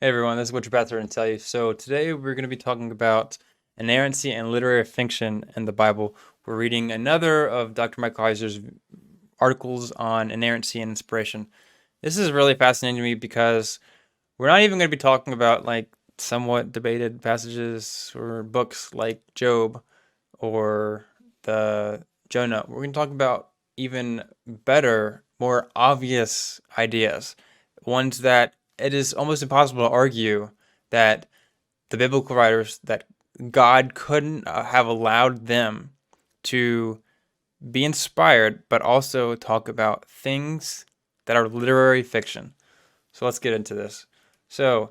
Hey everyone, this is what you're about to tell you. So today we're going to be talking about inerrancy and literary fiction in the Bible. We're reading another of Dr. Michael Heiser's articles on inerrancy and inspiration. This is really fascinating to me because we're not even going to be talking about like somewhat debated passages or books like Job or the Jonah. We're going to talk about even better, more obvious ideas, ones that it is almost impossible to argue that the biblical writers that God couldn't have allowed them to be inspired, but also talk about things that are literary fiction. So let's get into this. So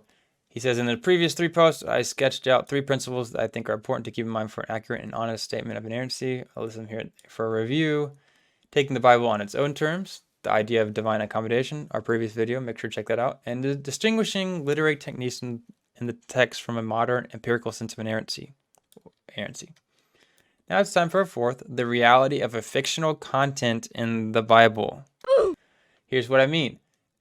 he says, in the previous three posts, I sketched out three principles that I think are important to keep in mind for an accurate and honest statement of inerrancy. I'll list them here for a review. Taking the Bible on its own terms, the idea of divine accommodation, our previous video, make sure to check that out, and distinguishing literary techniques in the text from a modern empirical sense of inerrancy. Now it's time for a fourth, the reality of a fictional content in the Bible. Here's what I mean.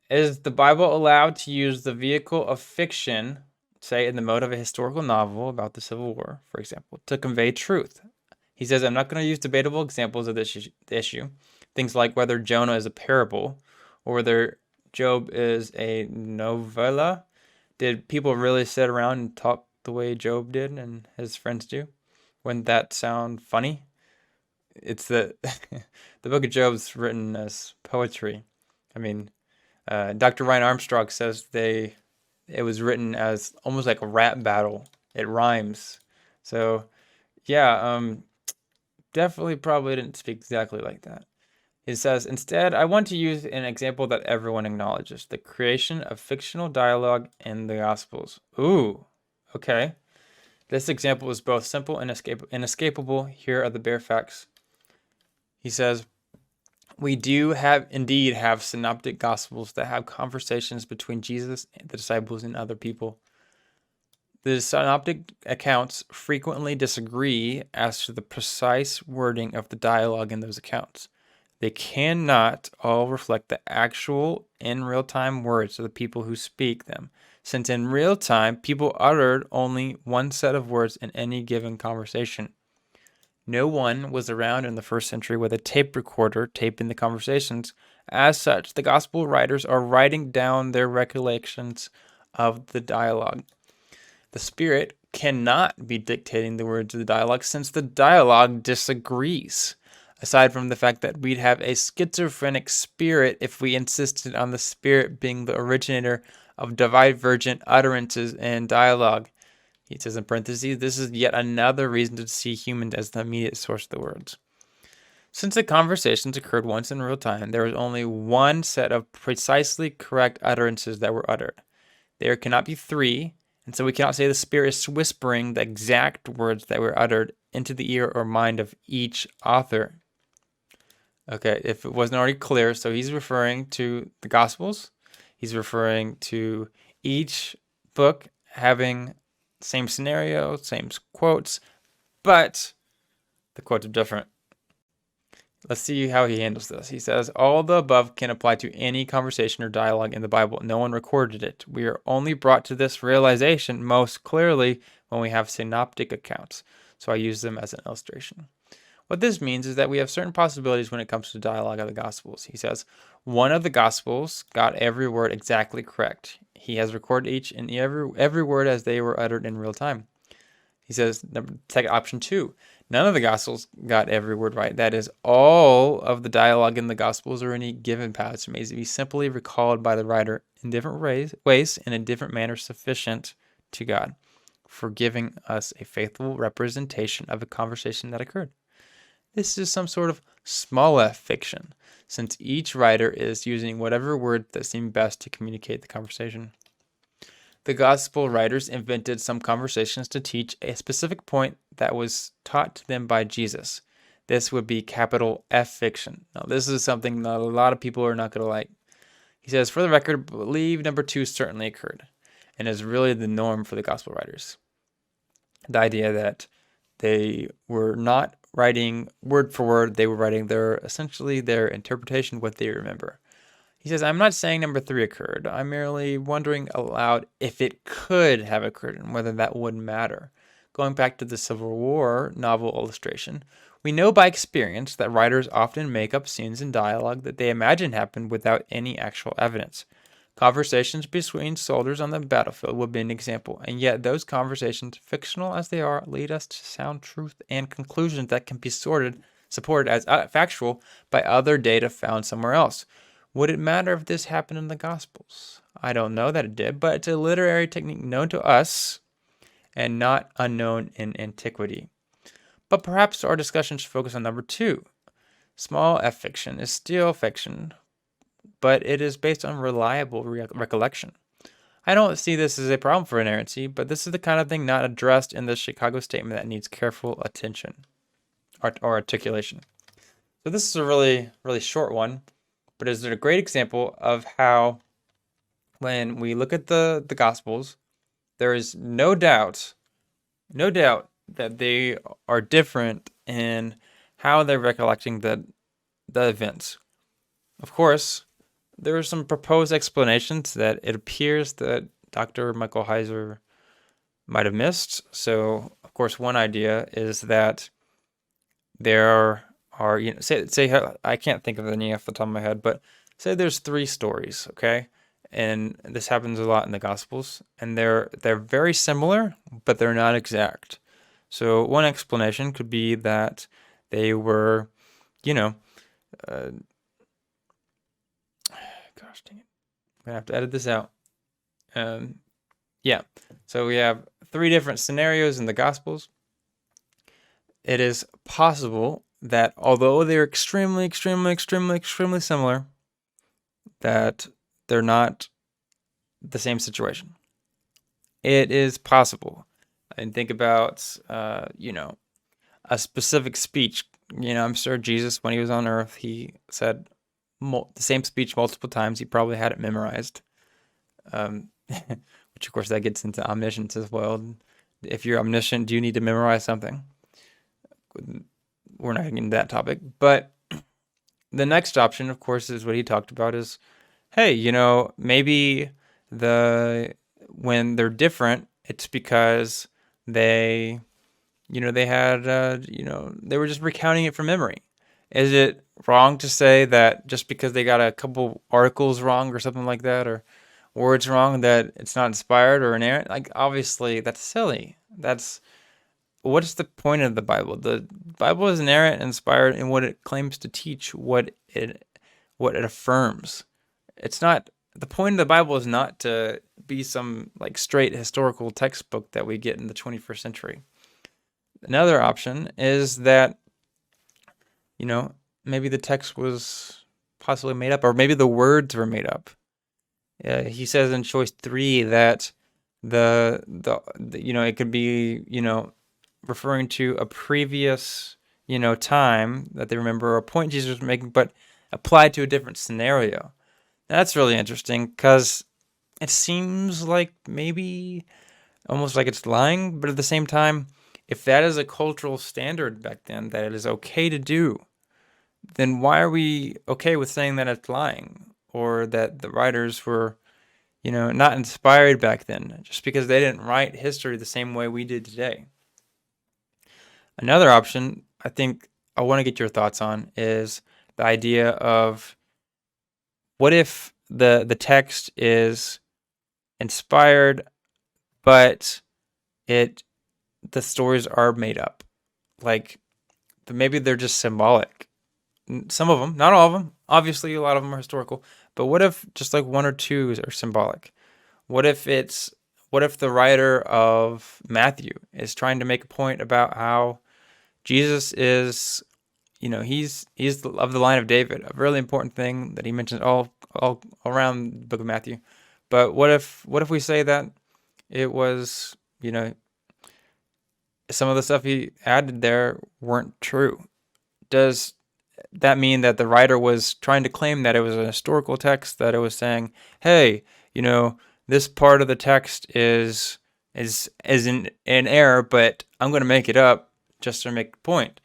Is the Bible allowed to use the vehicle of fiction, say in the mode of a historical novel about the Civil War, for example, to convey truth? He says, I'm not going to use debatable examples of this issue. Things like whether Jonah is a parable or whether Job is a novella. Did people really sit around and talk the way Job did and his friends do? Wouldn't that sound funny? It's the the book of Job's written as poetry. I mean, Dr. Ryan Armstrong says it was written as almost like a rap battle. It rhymes. So yeah, definitely probably didn't speak exactly like that. He says, instead, I want to use an example that everyone acknowledges, the creation of fictional dialogue in the Gospels. Ooh, okay. This example is both simple and inescapable. Here are the bare facts. He says, we do indeed have synoptic Gospels that have conversations between Jesus, the disciples, and other people. The synoptic accounts frequently disagree as to the precise wording of the dialogue in those accounts. They cannot all reflect the actual, in real-time words of the people who speak them, since in real time, people uttered only one set of words in any given conversation. No one was around in the first century with a tape recorder taping the conversations. As such, the gospel writers are writing down their recollections of the dialogue. The Spirit cannot be dictating the words of the dialogue since the dialogue disagrees. Aside from the fact that we'd have a schizophrenic spirit if we insisted on the Spirit being the originator of divergent utterances and dialogue. He says in parentheses, this is yet another reason to see humans as the immediate source of the words. Since the conversations occurred once in real time, there was only one set of precisely correct utterances that were uttered. There cannot be three, and so we cannot say the Spirit is whispering the exact words that were uttered into the ear or mind of each author. Okay, if it wasn't already clear, so he's referring to the Gospels. He's referring to each book having same scenario, same quotes, but the quotes are different. Let's see how he handles this. He says, all the above can apply to any conversation or dialogue in the Bible. No one recorded it. We are only brought to this realization most clearly when we have synoptic accounts. So I use them as an illustration. What this means is that we have certain possibilities when it comes to dialogue of the Gospels. He says, one of the Gospels got every word exactly correct. He has recorded each and every word as they were uttered in real time. He says, option 2, none of the Gospels got every word right. That is, all of the dialogue in the Gospels or any given passage may be simply recalled by the writer in different ways in a different manner sufficient to God for giving us a faithful representation of a conversation that occurred. This is some sort of small f fiction, since each writer is using whatever word that seemed best to communicate the conversation. The gospel writers invented some conversations to teach a specific point that was taught to them by Jesus. This would be capital F fiction. Now, this is something that a lot of people are not going to like. He says, for the record, believe number 2 certainly occurred, and is really the norm for the gospel writers. The idea that they were not writing word for word, they were writing essentially their interpretation, what they remember. He says, I'm not saying number 3 occurred. I'm merely wondering aloud if it could have occurred and whether that would matter. Going back to the Civil War novel illustration, we know by experience that writers often make up scenes in dialogue that they imagine happened without any actual evidence. Conversations between soldiers on the battlefield would be an example, and yet those conversations, fictional as they are, lead us to sound truth and conclusions that can be supported as factual by other data found somewhere else. Would it matter if this happened in the Gospels? I don't know that it did, but it's a literary technique known to us and not unknown in antiquity. But perhaps our discussion should focus on number 2. Small f fiction is still fiction, but it is based on reliable recollection. I don't see this as a problem for inerrancy, but this is the kind of thing not addressed in the Chicago statement that needs careful attention or articulation. So this is a really, really short one, but it's a great example of how when we look at the Gospels, there is no doubt that they are different in how they're recollecting the events. Of course, there are some proposed explanations that it appears that Dr. Michael Heiser might have missed. So, of course, one idea is that there are, say I can't think of any off the top of my head, but say there's 3 stories, okay? And this happens a lot in the Gospels, and they're very similar, but they're not exact. So one explanation could be that they were, gosh dang it, I'm gonna have to edit this out. Yeah, so we have 3 different scenarios in the Gospels. It is possible that although they're extremely similar, that they're not the same situation. It is possible. And think about, a specific speech. I'm sure Jesus, when he was on earth, he said the same speech multiple times. He probably had it memorized. Which, of course, that gets into omniscience as well. If you're omniscient, do you need to memorize something? We're not getting into that topic. But the next option, of course, is what he talked about is, hey, maybe when they're different, it's because they had, they were just recounting it from memory. Is it wrong to say that just because they got a couple articles wrong or something like that, or words wrong, that it's not inspired or inerrant? Like, obviously, that's silly. What's the point of the Bible? The Bible is inerrant and inspired in what it claims to teach, what it affirms. It's not, the point of the Bible is not to be some like straight historical textbook that we get in the 21st century. Another option is that, maybe the text was possibly made up, or maybe the words were made up. He says in choice 3 that the it could be, referring to a previous, time that they remember, or a point Jesus was making, but applied to a different scenario. That's really interesting because it seems like maybe almost like it's lying, but at the same time, if that is a cultural standard back then that it is okay to do, then why are we okay with saying that it's lying, or that the writers were, not inspired back then, just because they didn't write history the same way we did today? Another option, I think I want to get your thoughts on, is the idea of, what if the text is inspired, but the stories are made up? Like, maybe they're just symbolic. Some of them, not all of them. Obviously, a lot of them are historical. But what if just like 1 or 2 are symbolic? What if the writer of Matthew is trying to make a point about how Jesus is, he's of the line of David, a really important thing that he mentions all around the book of Matthew. But what if we say that it was, some of the stuff he added there weren't true? Does that mean that the writer was trying to claim that it was a historical text, that it was saying, hey, this part of the text is in error, but I'm going to make it up just to make a point?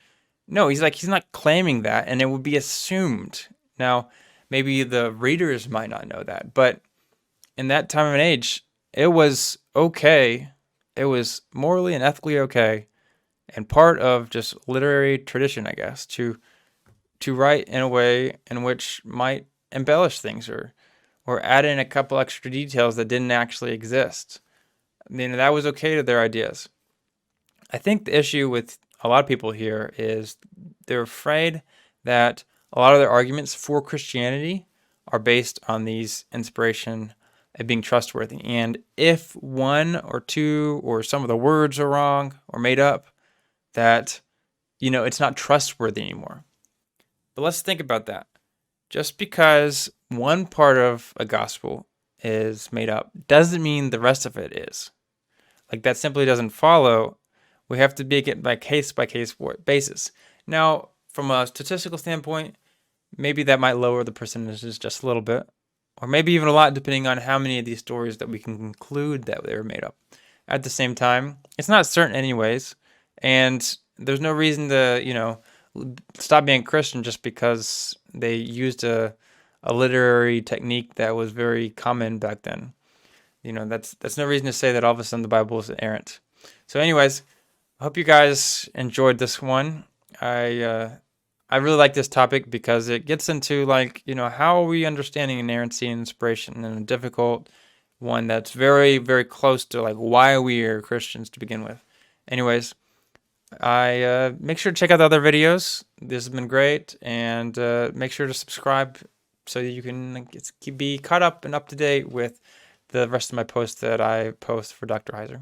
No, he's not claiming that, and it would be assumed. Now, Maybe the readers might not know that, but in that time and age, it was okay. It was morally and ethically okay, and part of just literary tradition, I guess, to write in a way in which might embellish things or add in a couple extra details that didn't actually exist. I mean, that was okay to their ideas. I think the issue with a lot of people here is they're afraid that a lot of their arguments for Christianity are based on these inspiration and being trustworthy. And if one or two or some of the words are wrong or made up, that, it's not trustworthy anymore. But let's think about that. Just because one part of a gospel is made up doesn't mean the rest of it is. Like, that simply doesn't follow. We have to make it by case basis. Now, from a statistical standpoint, maybe that might lower the percentages just a little bit, or maybe even a lot, depending on how many of these stories that we can conclude that they were made up. At the same time, it's not certain anyways, and there's no reason to, stop being Christian just because they used a literary technique that was very common back then. That's no reason to say that all of a sudden the Bible is inerrant. So, anyways, I hope you guys enjoyed this one. I really like this topic because it gets into, like, how are we understanding inerrancy and inspiration in a difficult one that's very, very close to, like, why we are Christians to begin with. Anyways, I make sure to check out the other videos. This has been great, and make sure to subscribe so you can be caught up and up to date with the rest of my posts that I post for Dr. Heiser.